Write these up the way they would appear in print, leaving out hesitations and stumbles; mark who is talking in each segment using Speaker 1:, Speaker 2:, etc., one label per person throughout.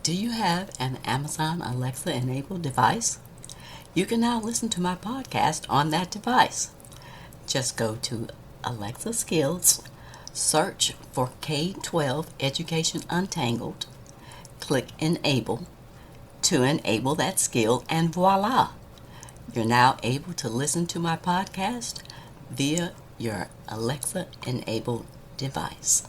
Speaker 1: Do you have an Amazon Alexa enabled device? You can now listen to my podcast on that device. Just go to Alexa Skills, search for K-12 Education Untangled, click Enable to enable that skill, and voila! You're now able to listen to my podcast via your Alexa enabled device.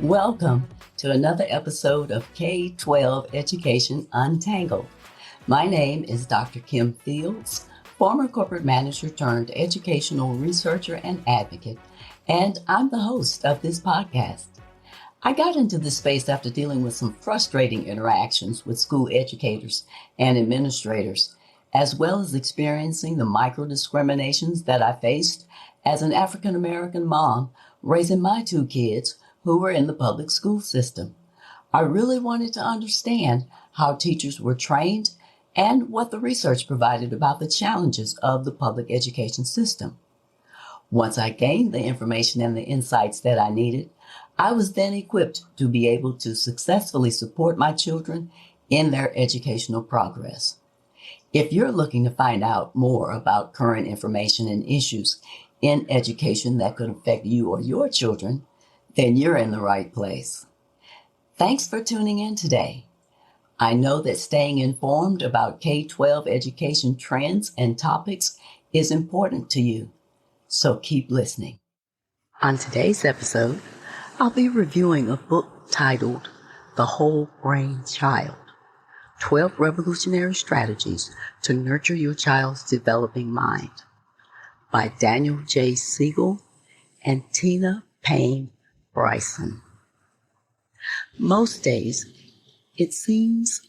Speaker 1: Welcome to another episode of K-12 Education Untangled. My name is Dr. Kim Fields, former corporate manager turned educational researcher and advocate, and I'm the host of this podcast. I got into this space after dealing with some frustrating interactions with school educators and administrators, as well as experiencing the micro-discriminations that I faced as an African-American mom raising my two kids who were in the public school system. I really wanted to understand how teachers were trained and what the research provided about the challenges of the public education system. Once I gained the information and the insights that I needed, I was then equipped to be able to successfully support my children in their educational progress. If you're looking to find out more about current information and issues in education that could affect you or your children, then you're in the right place. Thanks for tuning in today. I know that staying informed about K-12 education trends and topics is important to you, so keep listening. On today's episode, I'll be reviewing a book titled The Whole Brain Child, 12 Revolutionary Strategies to Nurture Your Child's Developing Mind by Daniel J. Siegel and Tina Payne Bryson. Most days, it seems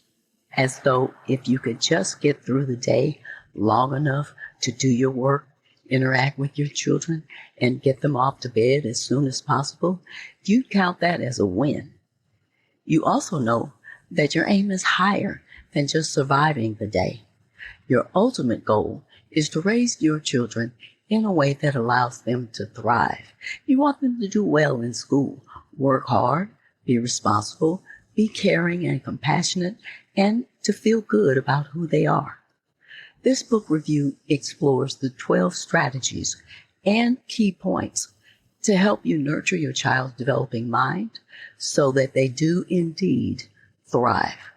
Speaker 1: as though if you could just get through the day long enough to do your work, interact with your children, and get them off to bed as soon as possible, you'd count that as a win. You also know that your aim is higher than just surviving the day. Your ultimate goal is to raise your children in a way that allows them to thrive. You want them to do well in school, work hard, be responsible, be caring and compassionate, and to feel good about who they are. This book review explores the 12 strategies and key points to help you nurture your child's developing mind so that they do indeed thrive.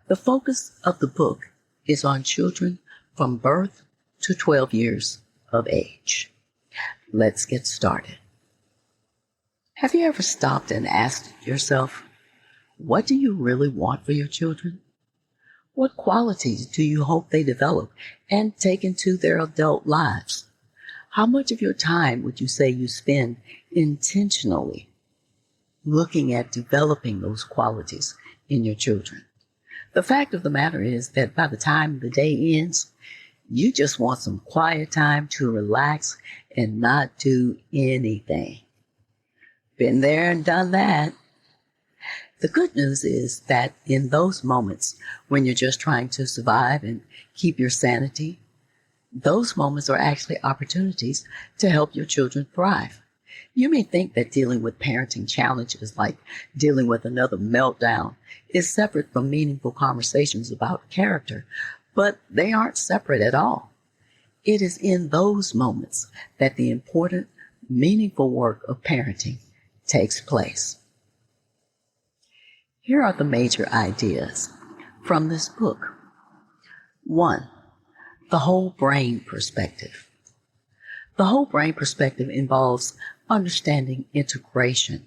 Speaker 1: The focus of the book is on children from birth to 12 years of age. Let's get started. Have you ever stopped and asked yourself, what do you really want for your children? What qualities do you hope they develop and take into their adult lives? How much of your time would you say you spend intentionally looking at developing those qualities in your children? The fact of the matter is that by the time the day ends, you just want some quiet time to relax and not do anything. Been there and done that. The good news is that in those moments when you're just trying to survive and keep your sanity, those moments are actually opportunities to help your children thrive. You may think that dealing with parenting challenges like dealing with another meltdown is separate from meaningful conversations about character, but they aren't separate at all. It is in those moments that the important, meaningful work of parenting takes place. Here are the major ideas from this book. 1. The whole brain perspective. The whole brain perspective involves understanding integration.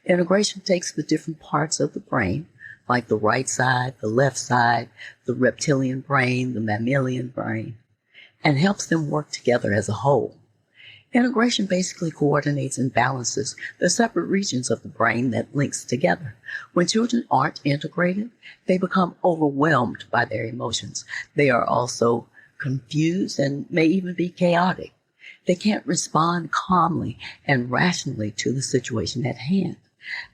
Speaker 1: Integration takes the different parts of the brain, like the right side, the left side, the reptilian brain, the mammalian brain, and helps them work together as a whole. Integration basically coordinates and balances the separate regions of the brain that links together. When children aren't integrated, they become overwhelmed by their emotions. They are also confused and may even be chaotic. They can't respond calmly and rationally to the situation at hand.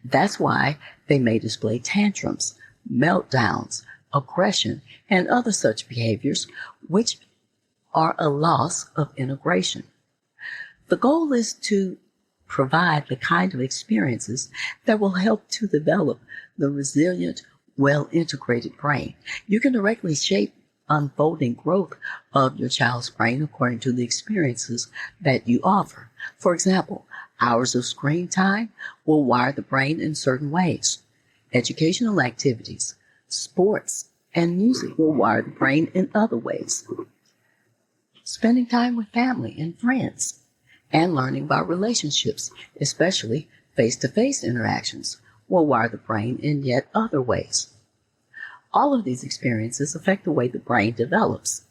Speaker 1: That's why they may display tantrums, meltdowns, aggression, and other such behaviors, which are a loss of integration. The goal is to provide the kind of experiences that will help to develop the resilient, well-integrated brain. You can directly shape unfolding growth of your child's brain according to the experiences that you offer. For example, hours of screen time will wire the brain in certain ways. Educational activities, sports, and music will wire the brain in other ways. Spending time with family and friends, and learning about relationships, especially face-to-face interactions, will wire the brain in yet other ways. All of these experiences affect the way the brain develops.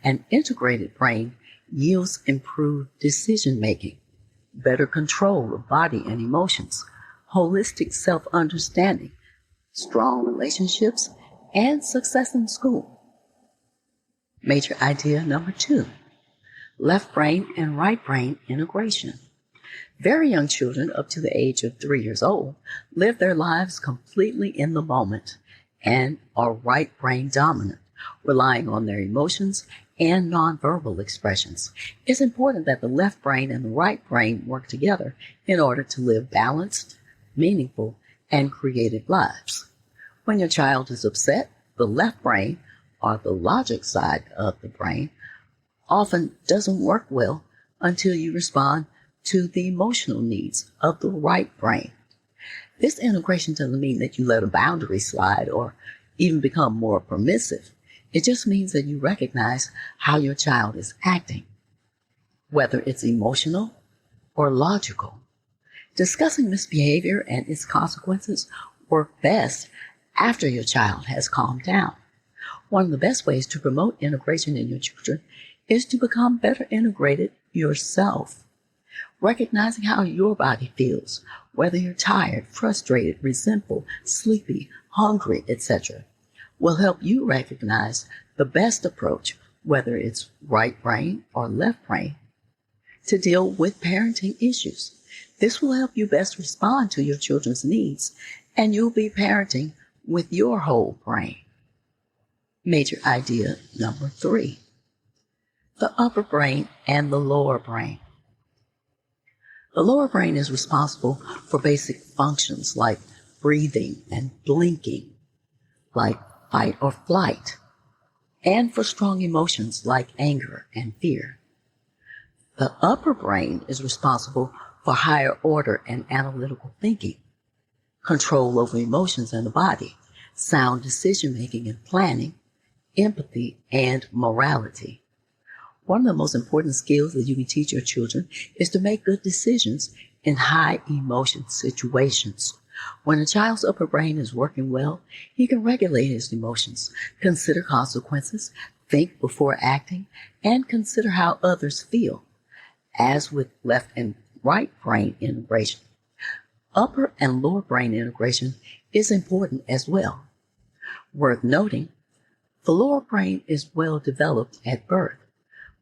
Speaker 1: An integrated brain yields improved decision-making, better control of body and emotions, holistic self-understanding, strong relationships, and success in school. Major idea number 2, left brain and right brain integration. Very young children up to the age of 3 years old live their lives completely in the moment and are right brain dominant, relying on their emotions and nonverbal expressions. It's important that the left brain and the right brain work together in order to live balanced, meaningful, and creative lives. When your child is upset, the left brain, or the logic side of the brain, often doesn't work well until you respond to the emotional needs of the right brain. This integration doesn't mean that you let a boundary slide or even become more permissive. It just means that you recognize how your child is acting, whether it's emotional or logical. Discussing misbehavior and its consequences work best after your child has calmed down. One of the best ways to promote integration in your children is to become better integrated yourself. Recognizing how your body feels, whether you're tired, frustrated, resentful, sleepy, hungry, etc., will help you recognize the best approach, whether it's right brain or left brain, to deal with parenting issues. This will help you best respond to your children's needs, and you'll be parenting with your whole brain. Major idea number 3, the upper brain and the lower brain. The lower brain is responsible for basic functions like breathing and blinking, like fight or flight, and for strong emotions like anger and fear. The upper brain is responsible for higher order and analytical thinking, control over emotions and the body, sound decision-making and planning, empathy, and morality. One of the most important skills that you can teach your children is to make good decisions in high emotion situations. When a child's upper brain is working well, he can regulate his emotions, consider consequences, think before acting, and consider how others feel. As with left and right brain integration, upper and lower brain integration is important as well. Worth noting, the lower brain is well developed at birth,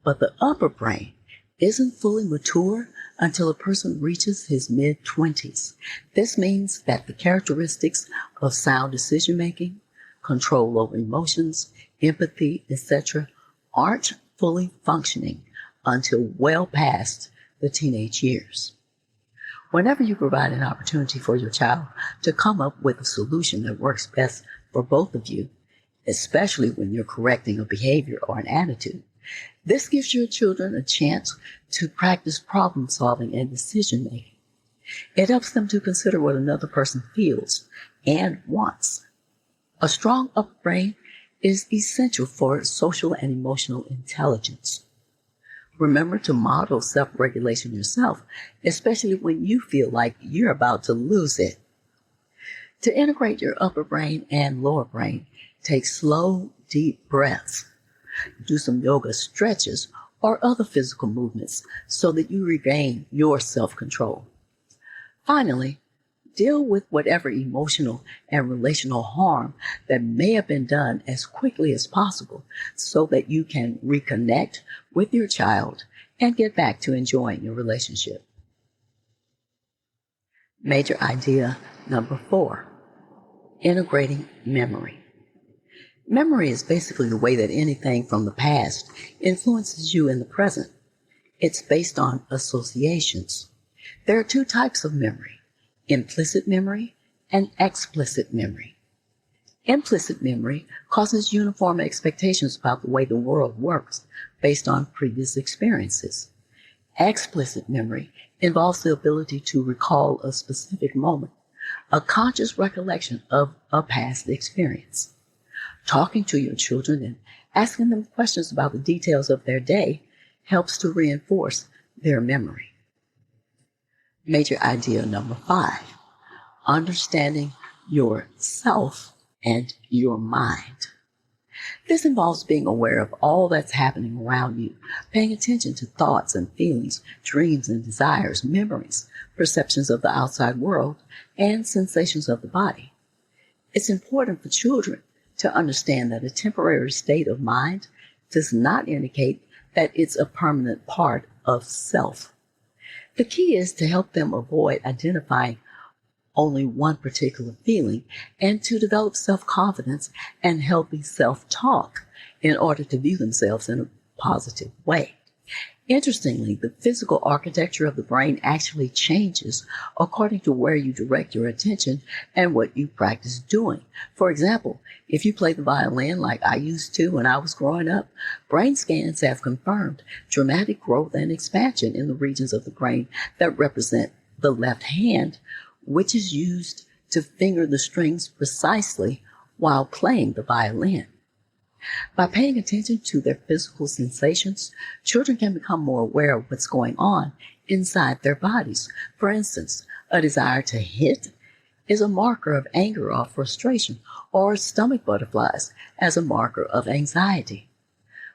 Speaker 1: but the upper brain isn't fully mature until a person reaches his mid-20s. This means that the characteristics of sound decision-making, control over emotions, empathy, etc., aren't fully functioning until well past the teenage years. Whenever you provide an opportunity for your child to come up with a solution that works best for both of you, especially when you're correcting a behavior or an attitude, this gives your children a chance to practice problem solving and decision making. It helps them to consider what another person feels and wants. A strong upper brain is essential for social and emotional intelligence. Remember to model self-regulation yourself, especially when you feel like you're about to lose it. To integrate your upper brain and lower brain, take slow, deep breaths. Do some yoga stretches or other physical movements so that you regain your self-control. Finally, deal with whatever emotional and relational harm that may have been done as quickly as possible so that you can reconnect with your child and get back to enjoying your relationship. Major idea number 4, integrating memory. Memory is basically the way that anything from the past influences you in the present. It's based on associations. There are two types of memory: implicit memory and explicit memory. Implicit memory causes uniform expectations about the way the world works based on previous experiences. Explicit memory involves the ability to recall a specific moment, a conscious recollection of a past experience. Talking to your children and asking them questions about the details of their day helps to reinforce their memory. Major idea number 5, understanding yourself and your mind. This involves being aware of all that's happening around you, paying attention to thoughts and feelings, dreams and desires, memories, perceptions of the outside world, and sensations of the body. It's important for children to understand that a temporary state of mind does not indicate that it's a permanent part of self. The key is to help them avoid identifying only one particular feeling and to develop self-confidence and healthy self-talk in order to view themselves in a positive way. Interestingly, the physical architecture of the brain actually changes according to where you direct your attention and what you practice doing. For example, if you play the violin like I used to when I was growing up, brain scans have confirmed dramatic growth and expansion in the regions of the brain that represent the left hand, which is used to finger the strings precisely while playing the violin. By paying attention to their physical sensations, children can become more aware of what's going on inside their bodies. For instance, a desire to hit is a marker of anger or frustration, or stomach butterflies as a marker of anxiety.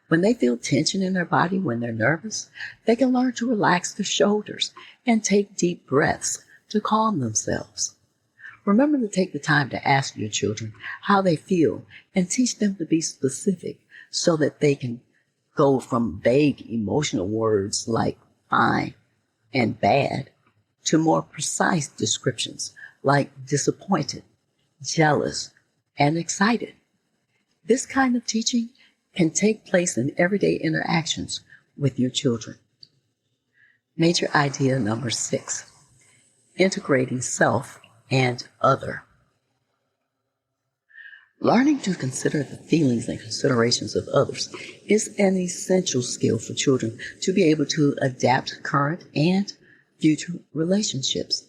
Speaker 1: When they feel tension in their body when they're nervous, they can learn to relax their shoulders and take deep breaths to calm themselves. Remember to take the time to ask your children how they feel and teach them to be specific so that they can go from vague emotional words like fine and bad to more precise descriptions like disappointed, jealous, and excited. This kind of teaching can take place in everyday interactions with your children. Major idea number 6, integrating self and other. Learning to consider the feelings and considerations of others is an essential skill for children to be able to adapt current and future relationships.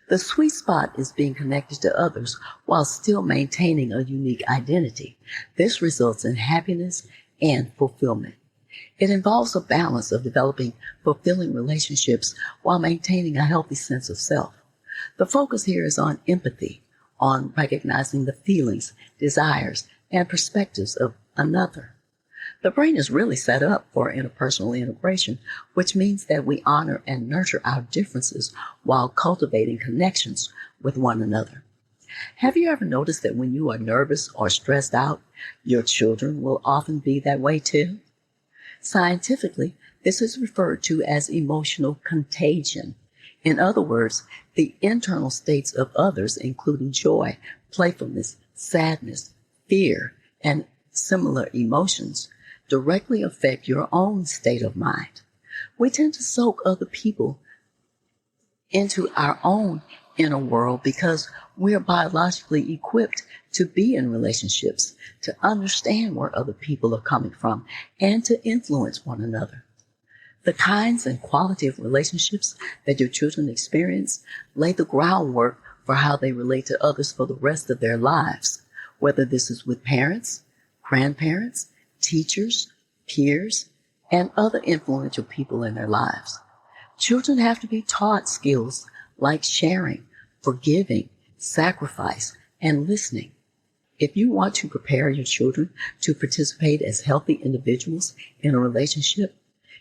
Speaker 1: The sweet spot is being connected to others while still maintaining a unique identity. This results in happiness and fulfillment. It involves a balance of developing fulfilling relationships while maintaining a healthy sense of self. The focus here is on empathy, on recognizing the feelings, desires, and perspectives of another. The brain is really set up for interpersonal integration, which means that we honor and nurture our differences while cultivating connections with one another. Have you ever noticed that when you are nervous or stressed out, your children will often be that way too? Scientifically, this is referred to as emotional contagion. In other words, the internal states of others, including joy, playfulness, sadness, fear, and similar emotions, directly affect your own state of mind. We tend to soak other people into our own inner world because we are biologically equipped to be in relationships, to understand where other people are coming from, and to influence one another. The kinds and quality of relationships that your children experience lay the groundwork for how they relate to others for the rest of their lives, whether this is with parents, grandparents, teachers, peers, and other influential people in their lives. Children have to be taught skills like sharing, forgiving, sacrifice, and listening. If you want to prepare your children to participate as healthy individuals in a relationship,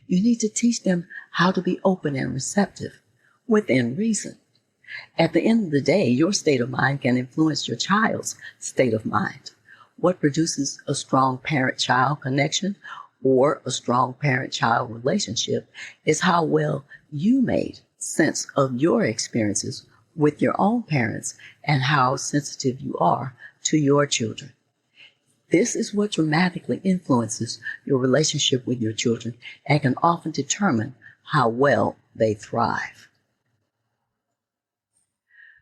Speaker 1: you need to teach them how to be open and receptive within reason. At the end of the day, your state of mind can influence your child's state of mind. What produces a strong parent-child connection or a strong parent-child relationship is how well you made sense of your experiences with your own parents and how sensitive you are to your children. This is what dramatically influences your relationship with your children and can often determine how well they thrive.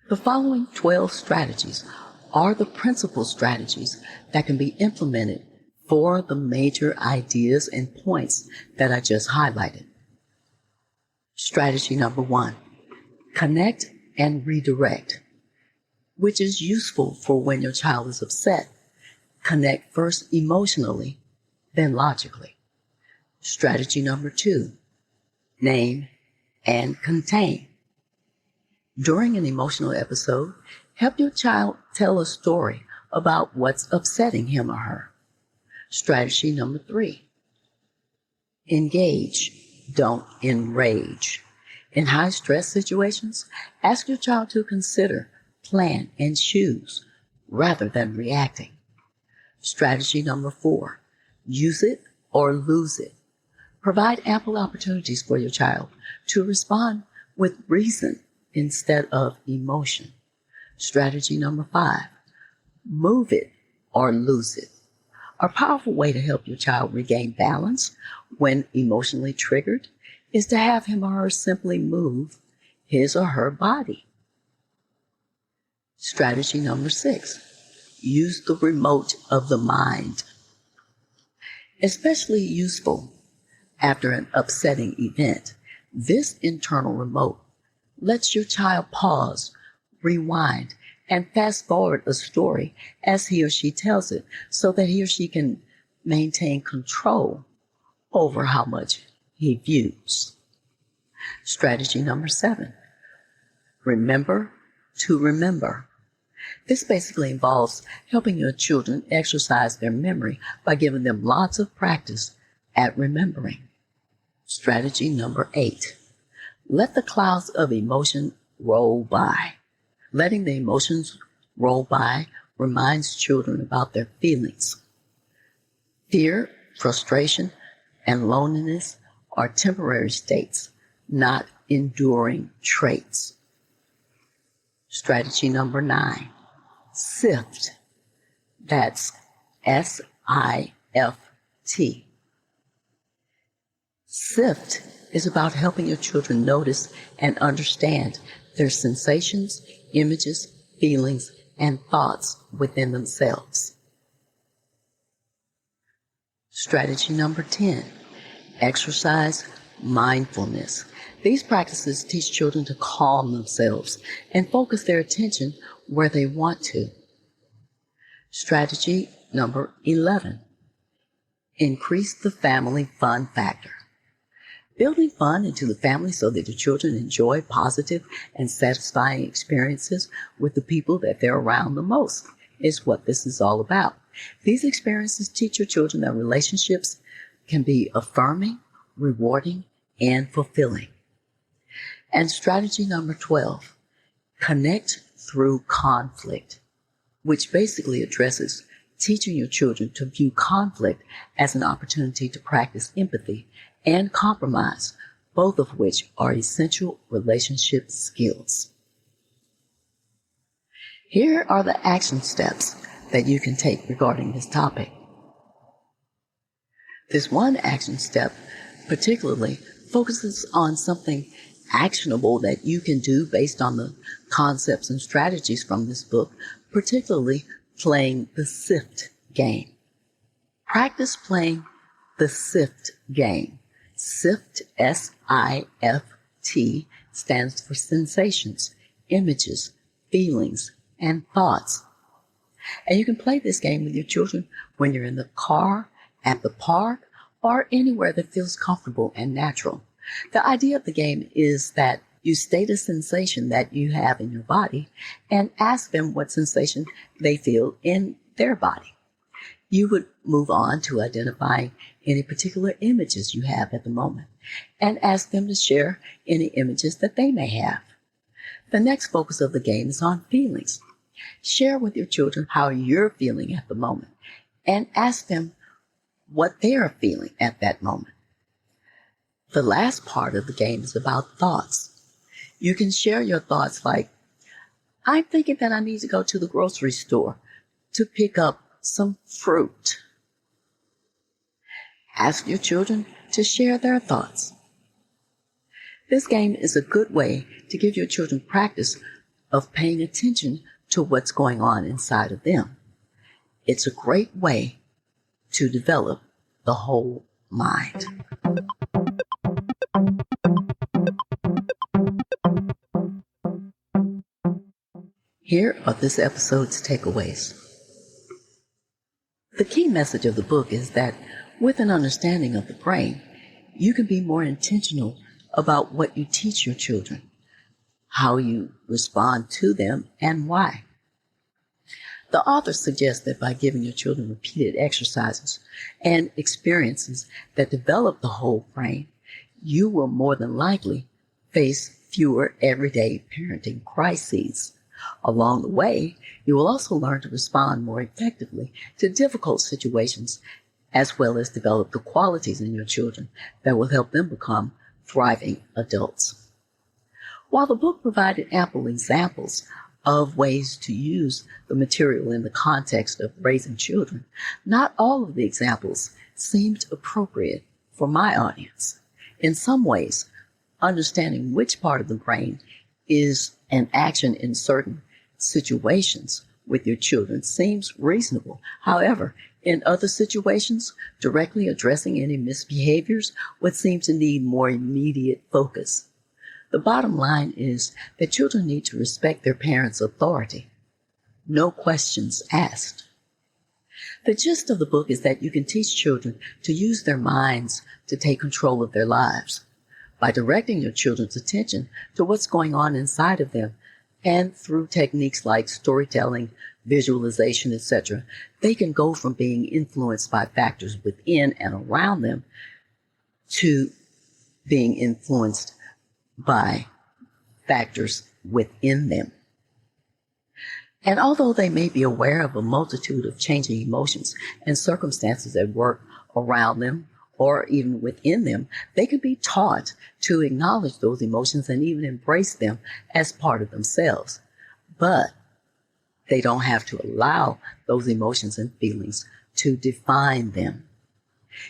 Speaker 1: The following 12 strategies are the principal strategies that can be implemented for the major ideas and points that I just highlighted. Strategy number 1, connect and redirect, which is useful for when your child is upset. Connect first emotionally, then logically. Strategy number 2, name and contain. During an emotional episode, help your child tell a story about what's upsetting him or her. Strategy number 3, engage, don't enrage. In high stress situations, ask your child to consider, plan, and choose rather than reacting. Strategy number 4, use it or lose it. Provide ample opportunities for your child to respond with reason instead of emotion. Strategy number 5, move it or lose it. A powerful way to help your child regain balance when emotionally triggered is to have him or her simply move his or her body. Strategy number 6, use the remote of the mind. Especially useful after an upsetting event, this internal remote lets your child pause, rewind, and fast forward a story as he or she tells it so that he or she can maintain control over how much he views. Strategy number 7, remember to remember. This basically involves helping your children exercise their memory by giving them lots of practice at remembering. Strategy number 8, let the clouds of emotion roll by. Letting the emotions roll by reminds children about their feelings. Fear, frustration, and loneliness are temporary states, not enduring traits. Strategy number 9, SIFT. That's SIFT. SIFT is about helping your children notice and understand their sensations, images, feelings, and thoughts within themselves. Strategy number 10, exercise mindfulness. These practices teach children to calm themselves and focus their attention where they want to. Strategy number 11, increase the family fun factor. Building fun into the family so that your children enjoy positive and satisfying experiences with the people that they're around the most is what this is all about. These experiences teach your children that relationships can be affirming, rewarding, and fulfilling. And strategy number 12, connect through conflict, which basically addresses teaching your children to view conflict as an opportunity to practice empathy and compromise, both of which are essential relationship skills. Here are the action steps that you can take regarding this topic. This one action step particularly focuses on something actionable that you can do based on the concepts and strategies from this book, particularly playing the SIFT game. Practice playing the SIFT game. SIFT, S-I-F-T, stands for sensations, images, feelings, and thoughts. And you can play this game with your children when you're in the car, at the park, or anywhere that feels comfortable and natural. The idea of the game is that you state a sensation that you have in your body and ask them what sensation they feel in their body. You would move on to identifying any particular images you have at the moment and ask them to share any images that they may have. The next focus of the game is on feelings. Share with your children how you're feeling at the moment and ask them what they are feeling at that moment. The last part of the game is about thoughts. You can share your thoughts like, I'm thinking that I need to go to the grocery store to pick up some fruit. Ask your children to share their thoughts. This game is a good way to give your children practice of paying attention to what's going on inside of them. It's a great way to develop the whole mind. Here are this episode's takeaways. The key message of the book is that with an understanding of the brain, you can be more intentional about what you teach your children, how you respond to them, and why. The author suggests that by giving your children repeated exercises and experiences that develop the whole brain, you will more than likely face fewer everyday parenting crises. Along the way, you will also learn to respond more effectively to difficult situations, as well as develop the qualities in your children that will help them become thriving adults. While the book provided ample examples of ways to use the material in the context of raising children, not all of the examples seemed appropriate for my audience. In some ways, understanding which part of the brain is an action in certain situations with your children seems reasonable. However, in other situations, directly addressing any misbehaviors would seem to need more immediate focus. The bottom line is that children need to respect their parents' authority. No questions asked. The gist of the book is that you can teach children to use their minds to take control of their lives. By directing your children's attention to what's going on inside of them, and through techniques like storytelling, visualization, etc., they can go from being influenced by factors within and around them to being influenced by factors within them. And although they may be aware of a multitude of changing emotions and circumstances at work around them or even within them, they can be taught to acknowledge those emotions and even embrace them as part of themselves. But they don't have to allow those emotions and feelings to define them.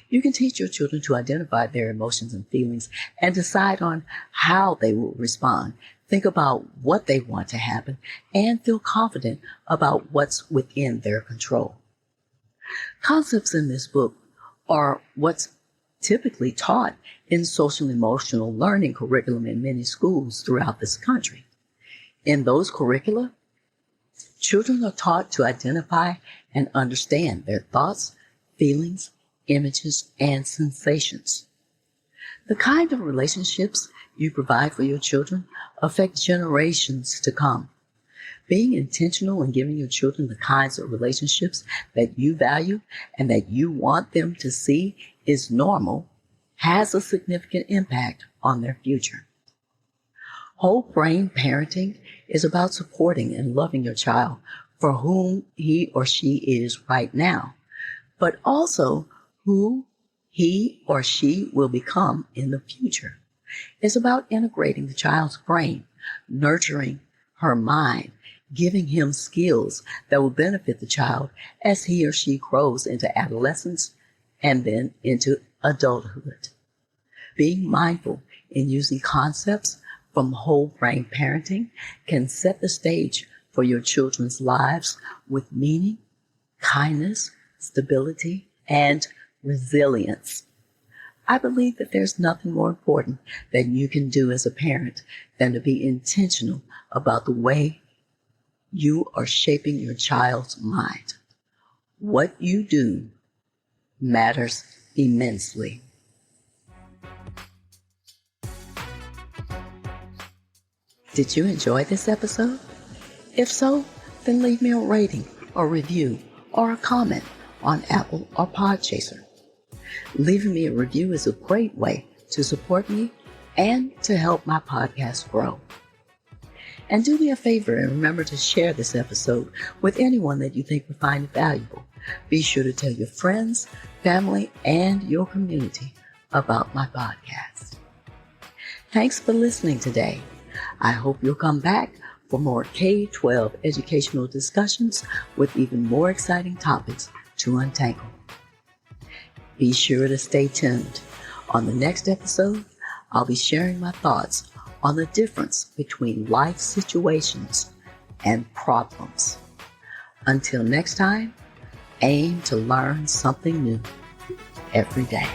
Speaker 1: You can teach your children to identify their emotions and feelings and decide on how they will respond. Think about what they want to happen and feel confident about what's within their control. Concepts in this book are what's typically taught in social emotional learning curriculum in many schools throughout this country. In those curricula, children are taught to identify and understand their thoughts, feelings, images, and sensations. The kind of relationships you provide for your children affect generations to come. Being intentional in giving your children the kinds of relationships that you value and that you want them to see is normal has a significant impact on their future. Whole brain parenting is about supporting and loving your child for whom he or she is right now, but also who he or she will become in the future. It's about integrating the child's brain, nurturing her mind, giving him skills that will benefit the child as he or she grows into adolescence and then into adulthood. Being mindful in using concepts from whole brain parenting can set the stage for your children's lives with meaning, kindness, stability, and resilience. I believe that there's nothing more important that you can do as a parent than to be intentional about the way you are shaping your child's mind. What you do matters immensely. Did you enjoy this episode? If so, then leave me a rating or review or a comment on Apple or Podchaser. Leaving me a review is a great way to support me and to help my podcast grow. And do me a favor and remember to share this episode with anyone that you think would find it valuable. Be sure to tell your friends, family, and your community about my podcast. Thanks for listening today. I hope you'll come back for more K-12 educational discussions with even more exciting topics to untangle. Be sure to stay tuned. On the next episode, I'll be sharing my thoughts on the difference between life situations and problems. Until next time, aim to learn something new every day.